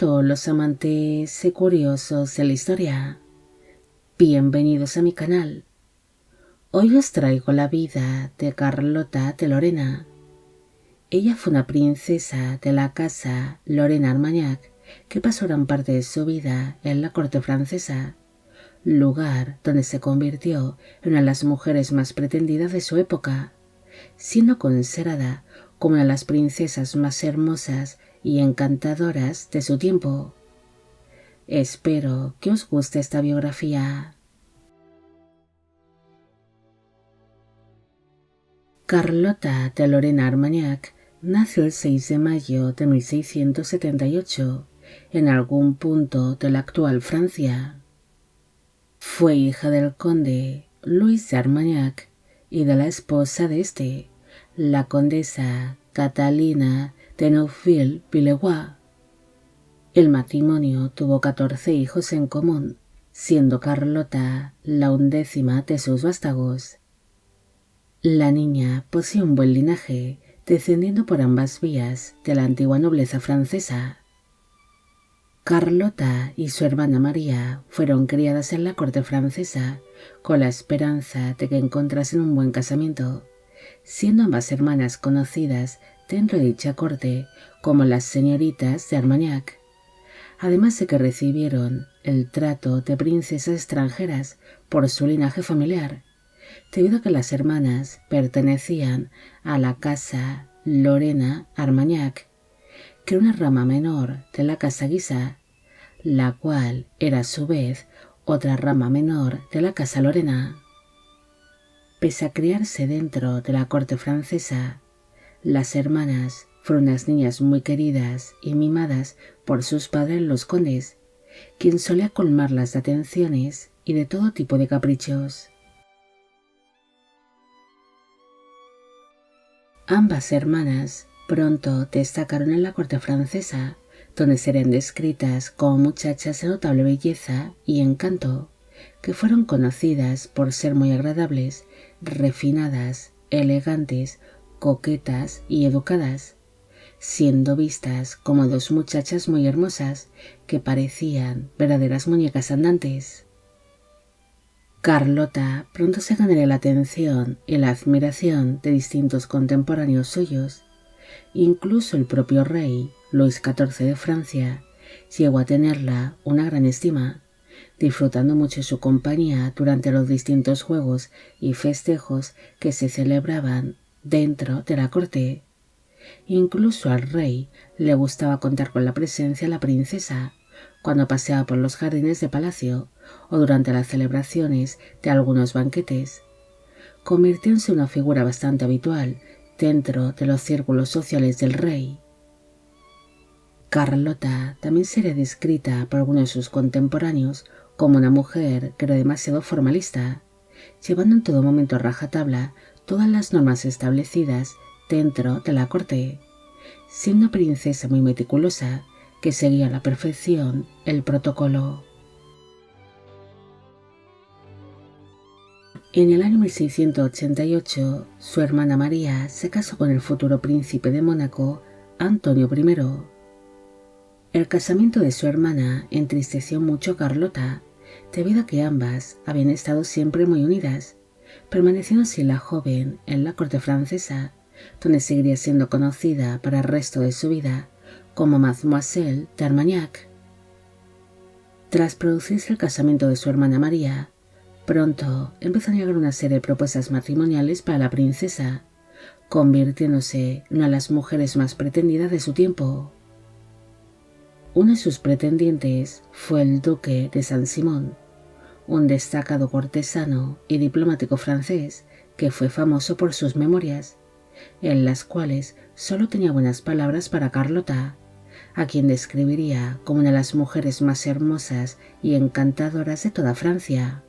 Hola a todos los amantes y curiosos de la historia. Bienvenidos a mi canal. Hoy os traigo la vida de Carlota de Lorena. Ella fue una princesa de la casa Lorena-Armagnac que pasó gran parte de su vida en la corte francesa, lugar donde se convirtió en una de las mujeres más pretendidas de su época, siendo considerada como una de las princesas más hermosas y encantadoras de su tiempo. Espero que os guste esta biografía. Carlota de Lorena-Armagnac nació el 6 de mayo de 1678 en algún punto de la actual Francia. Fue hija del conde Luis de Armagnac y de la esposa de este, la condesa Catalina de Neufville-Villeroy. El matrimonio tuvo 14 hijos en común, siendo Carlota la 11ª de sus vástagos. La niña posee un buen linaje, descendiendo por ambas vías de la antigua nobleza francesa. Carlota y su hermana María fueron criadas en la corte francesa con la esperanza de que encontrasen un buen casamiento, siendo ambas hermanas conocidas dentro de dicha corte como las señoritas de Armagnac, además de que recibieron el trato de princesas extranjeras por su linaje familiar, debido a que las hermanas pertenecían a la casa Lorena-Armagnac, que era una rama menor de la casa Guisa, la cual era a su vez otra rama menor de la casa Lorena. Pese a criarse dentro de la corte francesa, las hermanas fueron unas niñas muy queridas y mimadas por sus padres los condes, quien solía colmarlas de atenciones y de todo tipo de caprichos. Ambas hermanas pronto destacaron en la corte francesa, donde serían descritas como muchachas de notable belleza y encanto, que fueron conocidas por ser muy agradables, refinadas, elegantes, coquetas y educadas, siendo vistas como dos muchachas muy hermosas que parecían verdaderas muñecas andantes. Carlota pronto se ganaría la atención y la admiración de distintos contemporáneos suyos. Incluso el propio rey, Luis XIV de Francia, llegó a tenerla una gran estima, disfrutando mucho su compañía durante los distintos juegos y festejos que se celebraban dentro de la corte. Incluso al rey le gustaba contar con la presencia de la princesa cuando paseaba por los jardines de palacio o durante las celebraciones de algunos banquetes, convirtiéndose en una figura bastante habitual dentro de los círculos sociales del rey. Carlota también sería descrita por algunos de sus contemporáneos como una mujer que era demasiado formalista, llevando en todo momento a rajatabla todas las normas establecidas dentro de la corte, siendo una princesa muy meticulosa que seguía a la perfección el protocolo. En el año 1688, su hermana María se casó con el futuro príncipe de Mónaco, Antonio I. El casamiento de su hermana entristeció mucho a Carlota, debido a que ambas habían estado siempre muy unidas, permaneciendo así la joven en la corte francesa, donde seguiría siendo conocida para el resto de su vida como Mademoiselle de Armagnac. Tras producirse el casamiento de su hermana María, pronto empezó a llegar una serie de propuestas matrimoniales para la princesa, convirtiéndose en una de las mujeres más pretendidas de su tiempo. Uno de sus pretendientes fue el duque de Saint-Simon, un destacado cortesano y diplomático francés que fue famoso por sus memorias, en las cuales solo tenía buenas palabras para Carlota, a quien describiría como una de las mujeres más hermosas y encantadoras de toda Francia.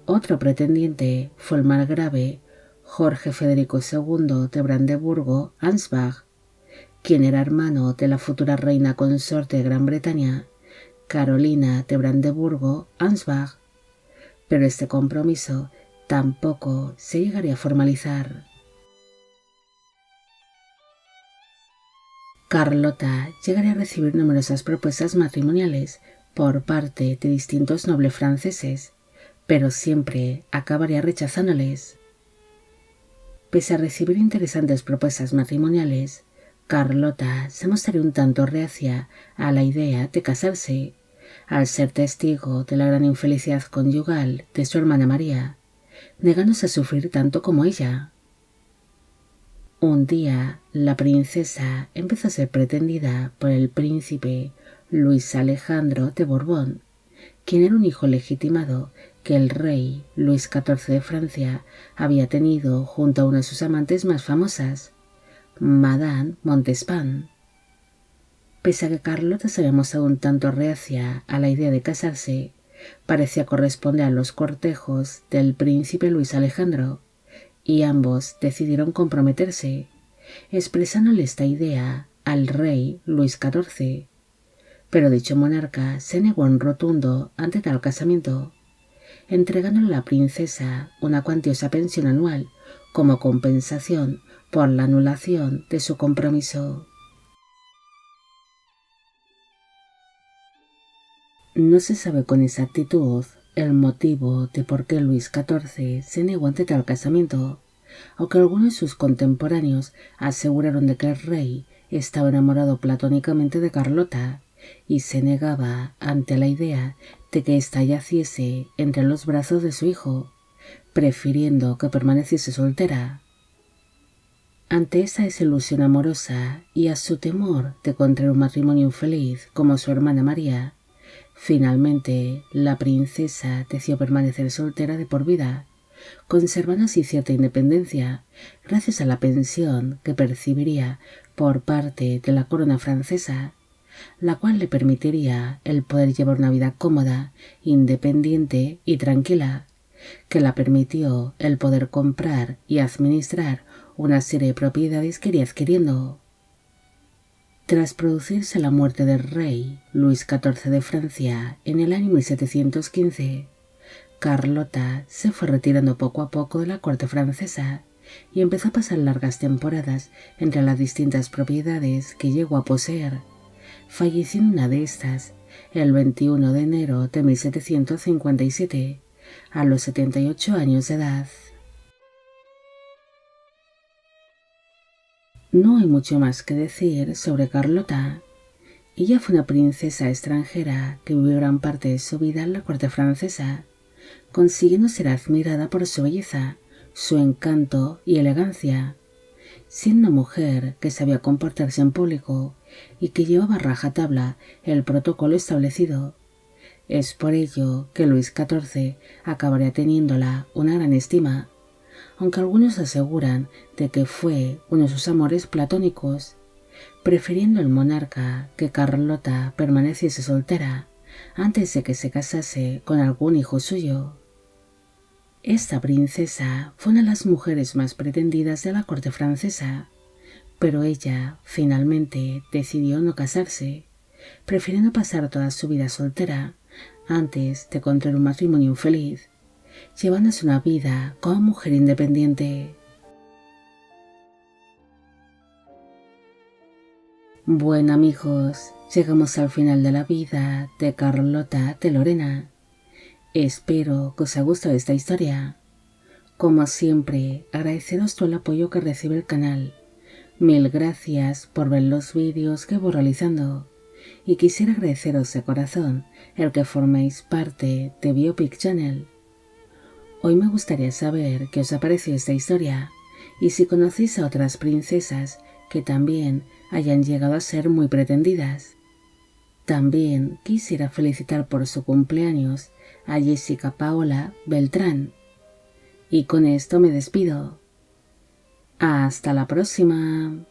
Otro pretendiente fue el margrave Jorge Federico II de Brandeburgo-Ansbach, quien era hermano de la futura reina consorte de Gran Bretaña, Carolina de Brandeburgo-Ansbach, pero este compromiso tampoco se llegaría a formalizar. Carlota llegaría a recibir numerosas propuestas matrimoniales por parte de distintos nobles franceses, pero siempre acabaría rechazándoles. Pese a recibir interesantes propuestas matrimoniales, Carlota se mostraría un tanto reacia a la idea de casarse, al ser testigo de la gran infelicidad conyugal de su hermana María, negándose a sufrir tanto como ella. Un día, la princesa empezó a ser pretendida por el príncipe Luis Alejandro de Borbón, quien era un hijo legitimado que el rey Luis XIV de Francia había tenido junto a una de sus amantes más famosas, Madame Montespan. Pese a que Carlota se había mostrado un tanto reacia a la idea de casarse, parecía corresponder a los cortejos del príncipe Luis Alejandro, y ambos decidieron comprometerse, expresándole esta idea al rey Luis XIV. Pero dicho monarca se negó en rotundo ante tal casamiento, entregándole a la princesa una cuantiosa pensión anual como compensación por la anulación de su compromiso. No se sabe con exactitud el motivo de por qué Luis XIV se negó ante tal casamiento, aunque algunos de sus contemporáneos aseguraron de que el rey estaba enamorado platónicamente de Carlota y se negaba ante la idea de que ésta yaciese entre los brazos de su hijo, prefiriendo que permaneciese soltera. Ante esa desilusión amorosa y a su temor de contraer un matrimonio infeliz como su hermana María, finalmente la princesa decidió permanecer soltera de por vida, conservando así cierta independencia gracias a la pensión que percibiría por parte de la corona francesa, la cual le permitiría el poder llevar una vida cómoda, independiente y tranquila, que la permitió el poder comprar y administrar una serie de propiedades que iría adquiriendo. Tras producirse la muerte del rey Luis XIV de Francia en el año 1715, Carlota se fue retirando poco a poco de la corte francesa y empezó a pasar largas temporadas entre las distintas propiedades que llegó a poseer, falleciendo una de estas el 21 de enero de 1757, a los 78 años de edad. No hay mucho más que decir sobre Carlota. Ella fue una princesa extranjera que vivió gran parte de su vida en la corte francesa, consiguiendo ser admirada por su belleza, su encanto y elegancia, siendo una mujer que sabía comportarse en público y que llevaba a rajatabla el protocolo establecido. Es por ello que Luis XIV acabaría teniéndola una gran estima, aunque algunos aseguran de que fue uno de sus amores platónicos, prefiriendo el monarca que Carlota permaneciese soltera antes de que se casase con algún hijo suyo. Esta princesa fue una de las mujeres más pretendidas de la corte francesa, pero ella finalmente decidió no casarse, prefiriendo pasar toda su vida soltera antes de contraer un matrimonio infeliz, llevándose una vida como mujer independiente. Bueno amigos, llegamos al final de la vida de Carlota de Lorena. Espero que os haya gustado esta historia. Como siempre, agradeceros todo el apoyo que recibe el canal. Mil gracias por ver los vídeos que voy realizando. Y quisiera agradeceros de corazón el que forméis parte de Biopic Channel. Hoy me gustaría saber qué os ha parecido esta historia y si conocéis a otras princesas que también hayan llegado a ser muy pretendidas. También quisiera felicitar por su cumpleaños a Jessica Paola Beltrán. Y con esto me despido. Hasta la próxima.